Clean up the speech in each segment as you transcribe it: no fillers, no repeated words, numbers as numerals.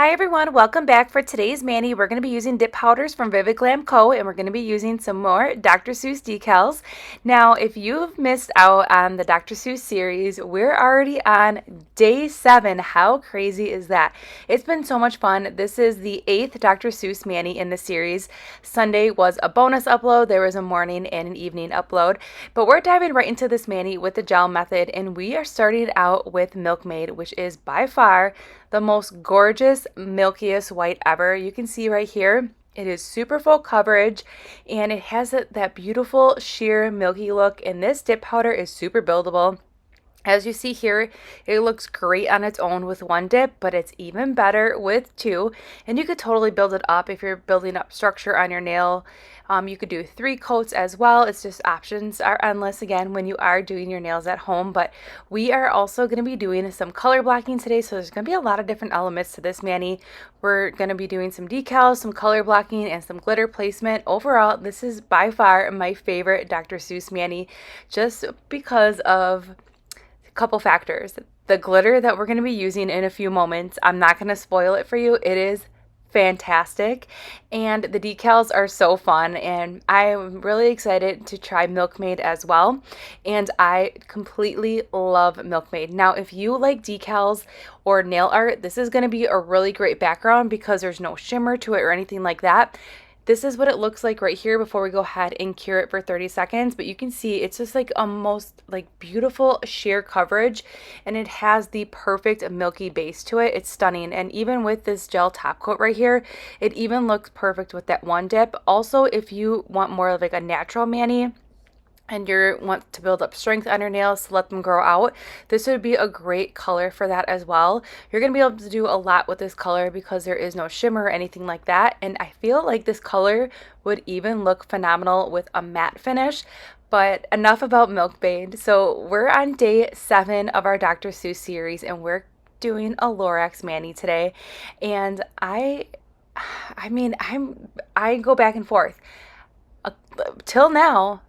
Hi everyone, welcome back. For today's mani, we're going to be using dip powders from Vivid Glam Co. and we're going to be using some more Dr. Seuss decals. Now, if you've missed out on the Dr. Seuss series, we're already on day 7. How crazy is that? It's been so much fun. This is the 8th Dr. Seuss mani in the series. Sunday was a bonus upload. There was a morning and an evening upload. But we're diving right into this mani with the gel method, and we are starting out with Milkmaid, which is by far the most gorgeous, milkiest white ever. You can see right here, it is super full coverage and it has that beautiful sheer milky look, and this dip powder is super buildable. As you see here, it looks great on its own with one dip, but it's even better with two. And you could totally build it up if you're building up structure on your nail. You could do 3 coats as well. It's just options are endless again when you are doing your nails at home. But we are also going to be doing some color blocking today, so there's going to be a lot of different elements to this mani. We're going to be doing some decals, some color blocking, and some glitter placement. Overall, this is by far my favorite Dr. Seuss mani, just because of couple factors. The glitter that we're going to be using in a few moments, I'm not going to spoil it for you. It is fantastic, and the decals are so fun, and I'm really excited to try Milkmaid as well. And I completely love Milkmaid. Now, if you like decals or nail art, this is going to be a really great background because there's no shimmer to it or anything like that. This is what it looks like right here before we go ahead and cure it for 30 seconds. But you can see it's just like a most like beautiful sheer coverage, and it has the perfect milky base to it. It's stunning. And even with this gel top coat right here, it even looks perfect with that one dip. Also, if you want more of like a natural mani and you want to build up strength on your nails to let them grow out, this would be a great color for that as well. You're going to be able to do a lot with this color because there is no shimmer or anything like that, and I feel like this color would even look phenomenal with a matte finish. But enough about Milkmaid. So we're on day 7 of our Dr. Seuss series, and we're doing a Lorax mani today, and I go back and forth. Till now,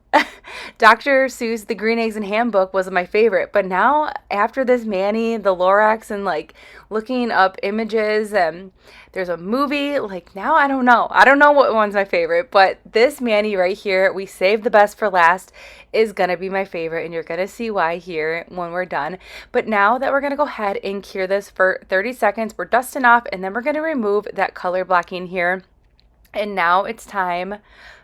Dr. Seuss, The Green Eggs and Ham book was my favorite, but now after this mani, the Lorax, and like looking up images, and there's a movie, like now I don't know what one's my favorite, but this mani right here, we saved the best for last, is gonna be my favorite, and you're gonna see why here when we're done. But now that we're gonna go ahead and cure this for 30 seconds, we're dusting off, and then we're gonna remove that color blocking here, and now it's time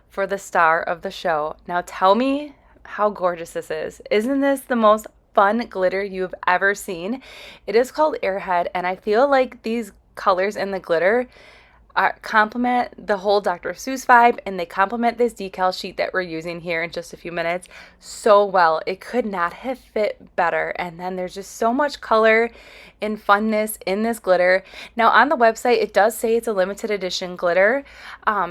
for the star of the show. Now tell me how gorgeous this is. Isn't this the most fun glitter you've ever seen? It is called Airhead, and I feel like these colors in the glitter complement the whole Dr. Seuss vibe, and they complement this decal sheet that we're using here in just a few minutes so well. It could not have fit better. And then there's just so much color and funness in this glitter. Now on the website, it does say it's a limited edition glitter.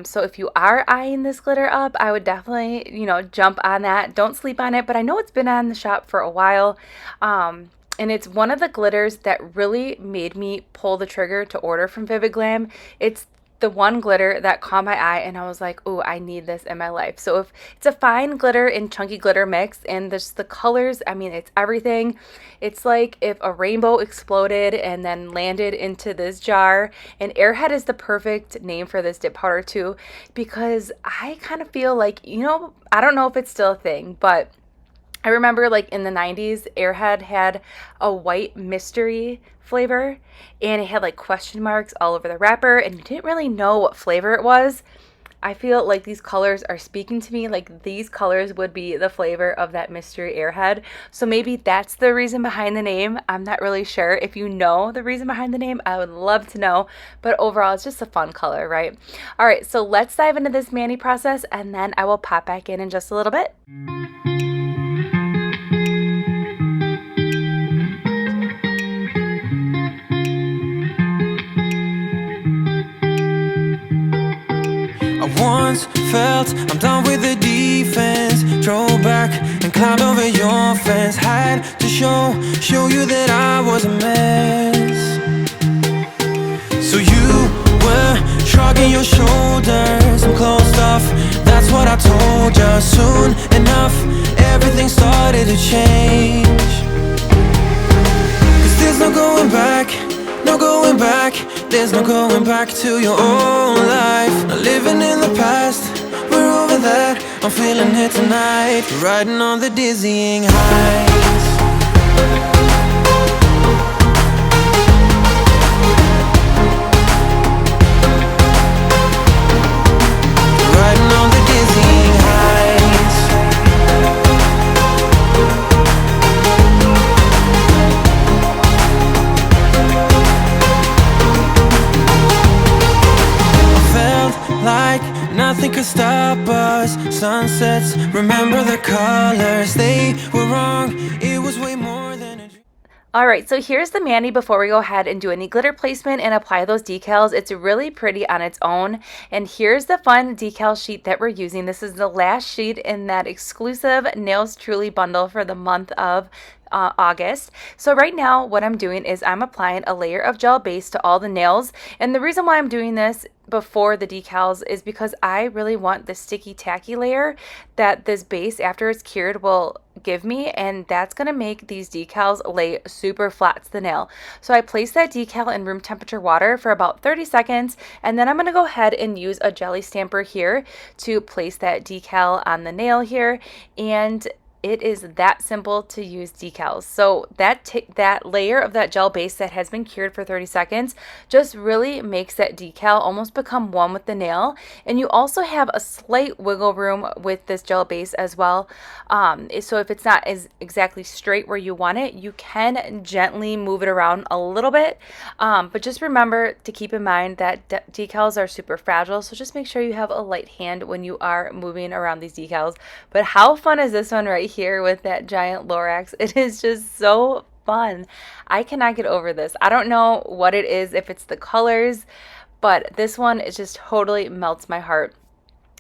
So if you are eyeing this glitter up, I would definitely, jump on that. Don't sleep on it, but I know it's been on the shop for a while. And it's one of the glitters that really made me pull the trigger to order from Vivid Glam. It's the one glitter that caught my eye, and I was like, oh, I need this in my life. So if it's a fine glitter and chunky glitter mix, and there's the colors, I mean, it's everything. It's like if a rainbow exploded and then landed into this jar. And Airhead is the perfect name for this dip powder too, because I kind of feel like, I don't know if it's still a thing, but I remember like in the 90s, Airhead had a white mystery flavor, and it had like question marks all over the wrapper, and you didn't really know what flavor it was. I feel like these colors are speaking to me, like these colors would be the flavor of that mystery Airhead. So maybe that's the reason behind the name. I'm not really sure. If you know the reason behind the name, I would love to know. But overall, it's just a fun color, right? All right, so let's dive into this mani process, and then I will pop back in just a little bit. Once felt I'm done with the defense. Drove back and climbed over your fence. Had to show you that I was a mess. So you were shrugging your shoulders. I'm closed off, that's what I told you. Soon enough, everything started to change. 'Cause there's no going back, no going back. There's no going back to your old life. Not living in the past, we're over that. I'm feeling it tonight, riding on the dizzying heights. Riding on the dizzying heights. Felt like nothing could stop us. Sunsets, remember the colors. They were wrong, it was way more than a dream. All right, so here's the mani before we go ahead and do any glitter placement and apply those decals. It's really pretty on its own. And here's the fun decal sheet that we're using. This is the last sheet in that exclusive Nails Truly bundle for the month of August. So right now what I'm doing is I'm applying a layer of gel base to all the nails. And the reason why I'm doing this before the decals is because I really want the sticky tacky layer that this base after it's cured will give me, and that's going to make these decals lay super flat to the nail. So I place that decal in room temperature water for about 30 seconds, and then I'm going to go ahead and use a jelly stamper here to place that decal on the nail here, and it is that simple to use decals. So that layer of that gel base that has been cured for 30 seconds just really makes that decal almost become one with the nail. And you also have a slight wiggle room with this gel base as well. So if it's not as exactly straight where you want it, you can gently move it around a little bit. But just remember to keep in mind that decals are super fragile. So just make sure you have a light hand when you are moving around these decals. But how fun is this one right here with that giant Lorax? It is just so fun. I cannot get over this. I don't know what it is, if it's the colors, but this one, it just totally melts my heart.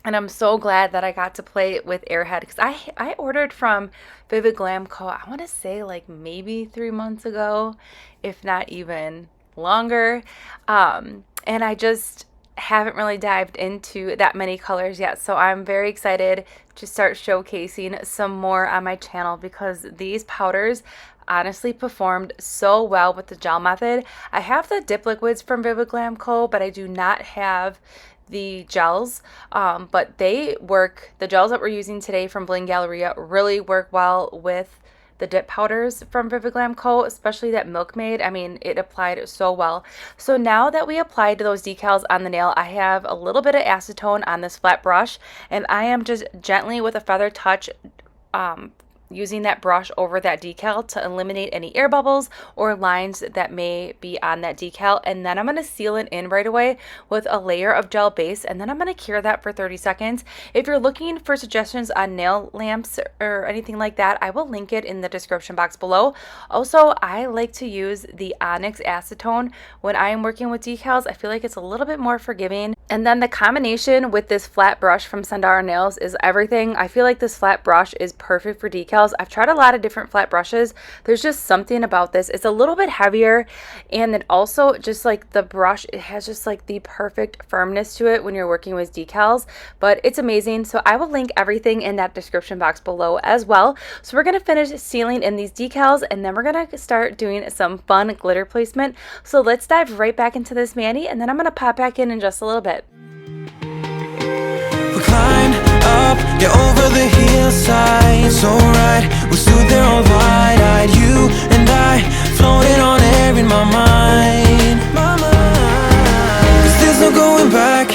And I'm so glad that I got to play with Airhead, because I ordered from Vivid Glam Co. I want to say like maybe 3 months ago, if not even longer. And I just haven't really dived into that many colors yet, so I'm very excited to start showcasing some more on my channel, because these powders honestly performed so well with the gel method. I have the dip liquids from Vivid Glam Co., but I do not have the gels, but they work. The gels that we're using today from Bling Galleria really work well with the dip powders from Vivid Glam Co., especially that Milkmaid. I mean, it applied so well. So now that we applied those decals on the nail, I have a little bit of acetone on this flat brush, and I am just gently with a feather touch using that brush over that decal to eliminate any air bubbles or lines that may be on that decal. And then I'm going to seal it in right away with a layer of gel base, and then I'm going to cure that for 30 seconds. If you're looking for suggestions on nail lamps or anything like that, I will link it in the description box below. Also, I like to use the Onyx Acetone when I am working with decals. I feel like it's a little bit more forgiving. And then the combination with this flat brush from Sundara Nails is everything. I feel like this flat brush is perfect for decals. I've tried a lot of different flat brushes. There's just something about this. It's a little bit heavier, and then also just like the brush, it has just like the perfect firmness to it when you're working with decals, but it's amazing. So I will link everything in that description box below as well. So we're going to finish sealing in these decals, and then we're going to start doing some fun glitter placement. So let's dive right back into this mani, and then I'm going to pop back in just a little bit. Climbed up, get over the hillside. So right, we stood there all wide-eyed. You and I floating on air in my mind. 'Cause there's no going back,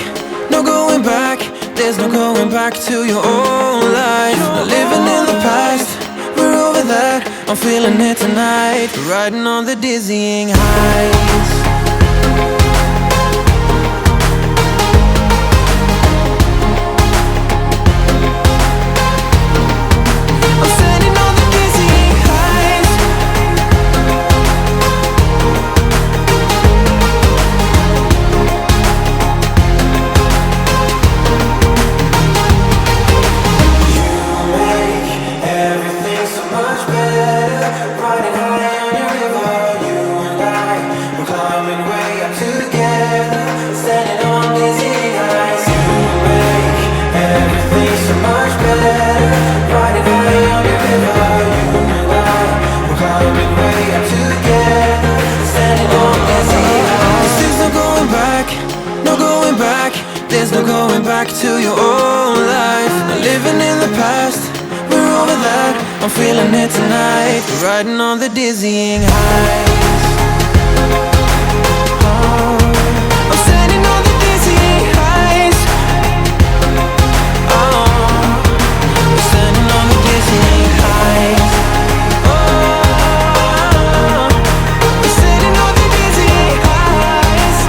no going back. There's no going back to your old life. Not living in the past, we're over that. I'm feeling it tonight, riding on the dizzying heights. Climbing to your old life. Not living in the past, we're over that. I'm feeling it tonight. We're riding on the dizzying heights. Oh, I'm standing on the dizzying heights. Oh, we're standing on the dizzying heights. Oh, we're standing on the dizzying heights.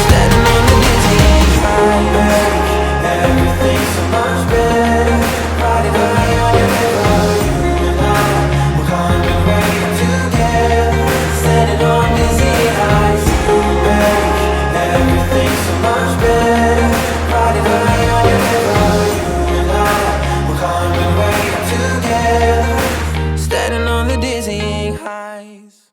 Standing on the dizzying heights. Everything's so much better. Riding high on your river, you and I, we're coming right together. Standing on dizzying heights. You make everything so much better. Riding high on your river, you and I, we're coming right together. Standing on the dizzying heights.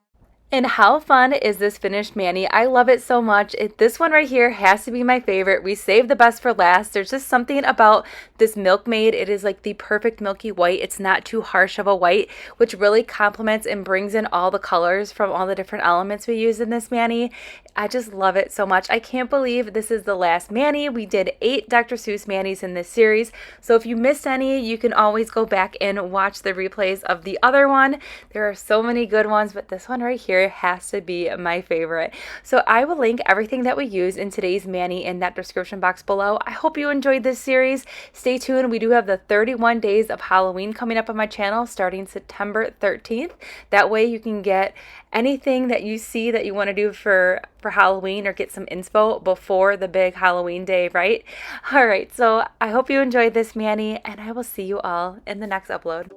And how fun is this finished mani? I love it so much. This one right here has to be my favorite. We saved the best for last. There's just something about this Milkmaid. It is like the perfect milky white. It's not too harsh of a white, which really complements and brings in all the colors from all the different elements we use in this mani. I just love it so much. I can't believe this is the last mani. We did 8 Dr. Seuss manis in this series. So if you missed any, you can always go back and watch the replays of the other one. There are so many good ones, but this one right here has to be my favorite. So I will link everything that we use in today's mani in that description box below. I hope you enjoyed this series. Stay tuned. We do have the 31 days of Halloween coming up on my channel starting September 13th. That way you can get anything that you see that you want to do for Halloween or get some inspo before the big Halloween day, right? All right, so I hope you enjoyed this mani, and I will see you all in the next upload.